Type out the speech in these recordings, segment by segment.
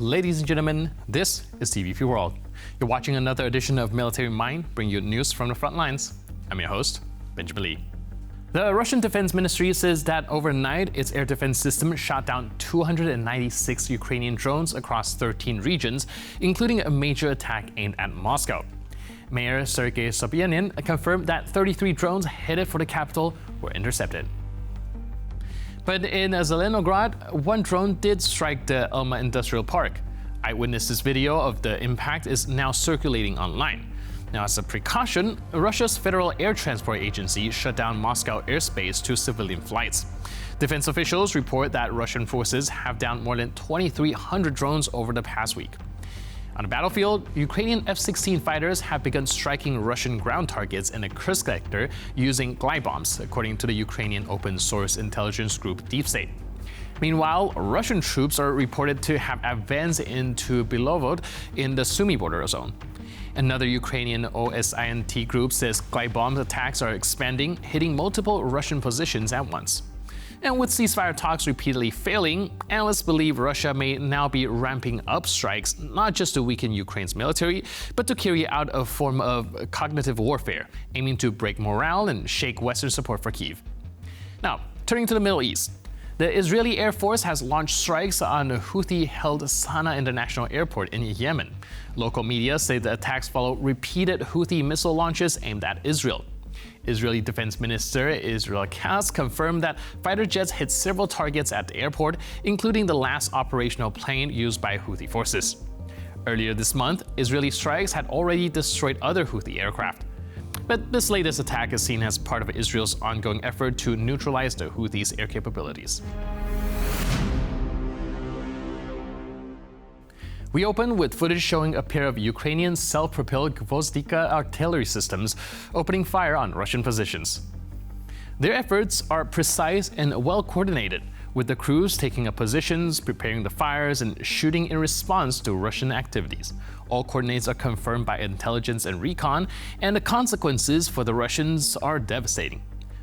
Ladies and gentlemen, this is TVP World. You're watching another edition of Military Mind, bringing you news from the front lines. I'm your host, Benjamin Lee. The Russian Defense Ministry says that overnight, its air defense system shot down 296 Ukrainian drones across 13 regions, including a major attack aimed at Moscow. Mayor Sergei Sobyanin confirmed that 33 drones headed for the capital were intercepted. But in Zelenograd, one drone did strike the Elma Industrial Park. Eyewitnesses' video of the impact is now circulating online. Now, as a precaution, Russia's Federal Air Transport Agency shut down Moscow airspace to civilian flights. Defense officials report that Russian forces have downed more than 2,300 drones over the past week. On the battlefield, Ukrainian F-16 fighters have begun striking Russian ground targets in the Kursk sector using glide bombs, according to the Ukrainian open-source intelligence group devastate. Meanwhile, Russian troops are reported to have advanced into Belovod in the Sumy border zone. Another Ukrainian OSINT group says glide bomb attacks are expanding, hitting multiple Russian positions at once. And with ceasefire talks repeatedly failing, analysts believe Russia may now be ramping up strikes, not just to weaken Ukraine's military, but to carry out a form of cognitive warfare, aiming to break morale and shake Western support for Kyiv. Now, turning to the Middle East. The Israeli Air Force has launched strikes on the Houthi-held Sana'a International Airport in Yemen. Local media say the attacks follow repeated Houthi missile launches aimed at Israel. Israeli Defense Minister Israel Katz confirmed that fighter jets hit several targets at the airport, including the last operational plane used by Houthi forces. Earlier this month, Israeli strikes had already destroyed other Houthi aircraft. But this latest attack is seen as part of Israel's ongoing effort to neutralize the Houthis' air capabilities. We open with footage showing a pair of Ukrainian self-propelled Gvozdika artillery systems opening fire on Russian positions. Their efforts are precise and well-coordinated, with the crews taking up positions, preparing the fires, and shooting in response to Russian activities. All coordinates are confirmed by intelligence and recon, and the consequences for the Russians are devastating.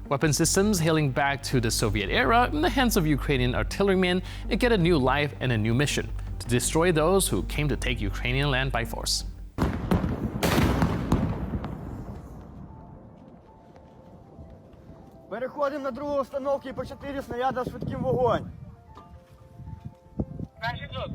Weapon systems hailing back to the Soviet era in the hands of Ukrainian artillerymen get a new life and a new mission: to destroy those who came to take Ukrainian land by force. Переходимо на другу установку і по 4 снаряда швидким вогонь. Перший тут.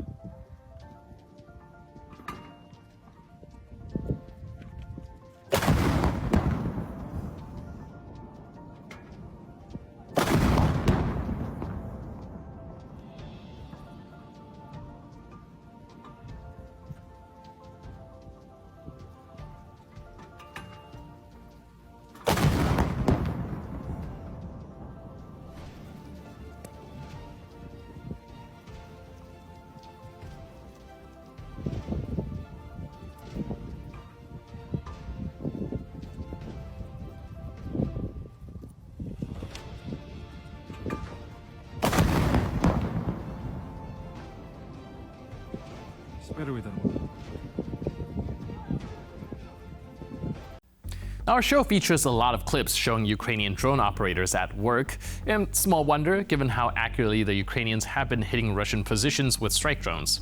Our show features a lot of clips showing Ukrainian drone operators at work, and small wonder given how accurately the Ukrainians have been hitting Russian positions with strike drones.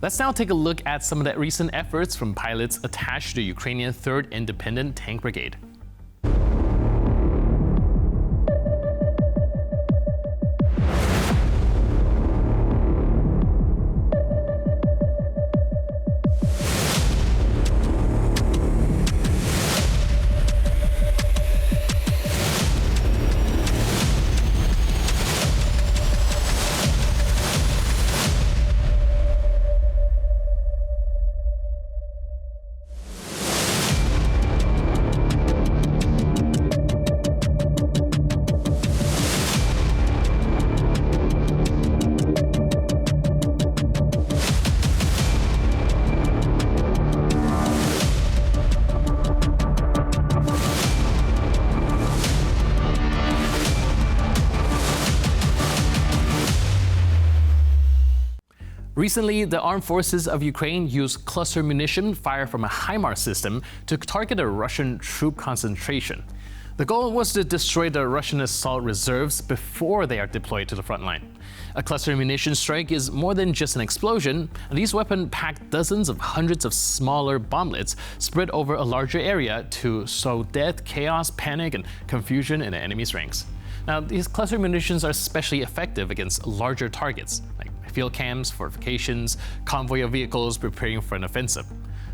Let's now take a look at some of the recent efforts from pilots attached to the Ukrainian 3rd Independent Tank Brigade. Recently, the armed forces of Ukraine used cluster munition fired from a HIMARS system to target a Russian troop concentration. The goal was to destroy the Russian assault reserves before they are deployed to the front line. A cluster munition strike is more than just an explosion. These weapons pack dozens of hundreds of smaller bomblets spread over a larger area to sow death, chaos, panic, and confusion in the enemy's ranks. Now, these cluster munitions are especially effective against larger targets, like field camps, fortifications, convoy of vehicles preparing for an offensive.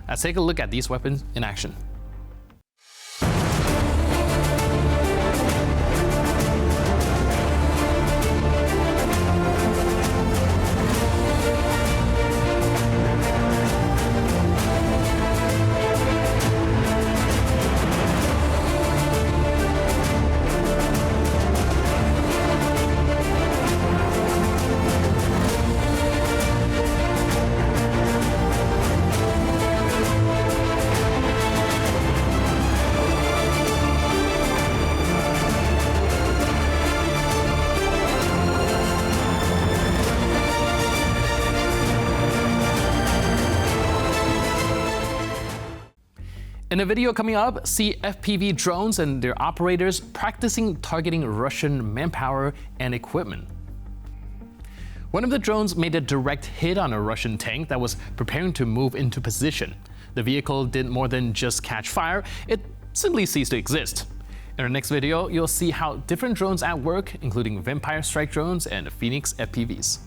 Let's take a look at these weapons in action. In a video coming up, see FPV drones and their operators practicing targeting Russian manpower and equipment. One of the drones made a direct hit on a Russian tank that was preparing to move into position. The vehicle did more than just catch fire, it simply ceased to exist. In our next video, you'll see how different drones at work, including Vampire strike drones and Phoenix FPVs.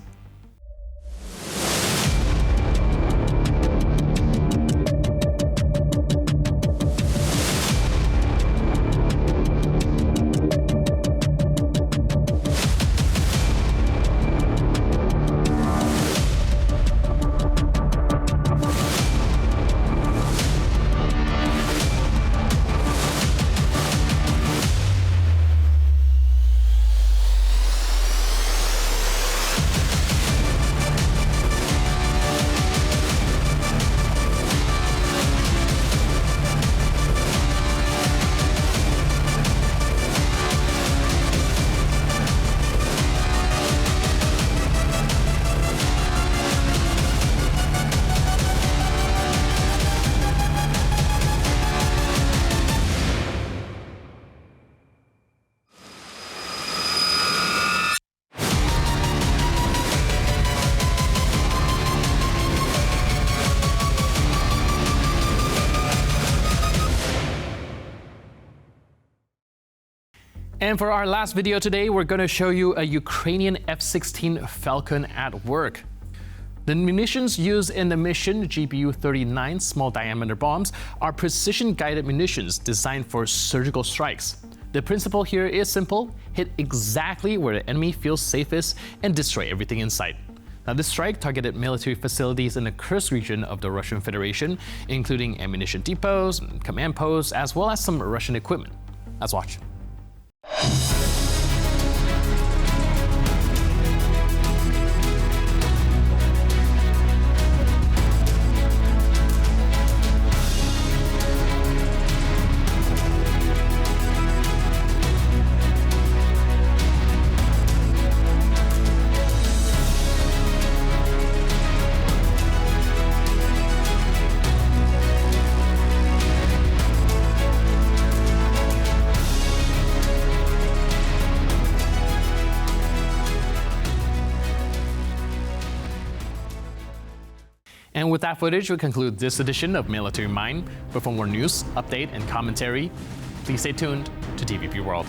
And for our last video today, we're going to show you a Ukrainian F-16 Falcon at work. The munitions used in the mission, GBU-39 small diameter bombs, are precision-guided munitions designed for surgical strikes. The principle here is simple: hit exactly where the enemy feels safest and destroy everything in sight. Now, this strike targeted military facilities in the Kursk region of the Russian Federation, including ammunition depots, command posts, as well as some Russian equipment. Let's watch. And with that footage, we conclude this edition of Military Mind. But for more news, update, and commentary, please stay tuned to TVP World.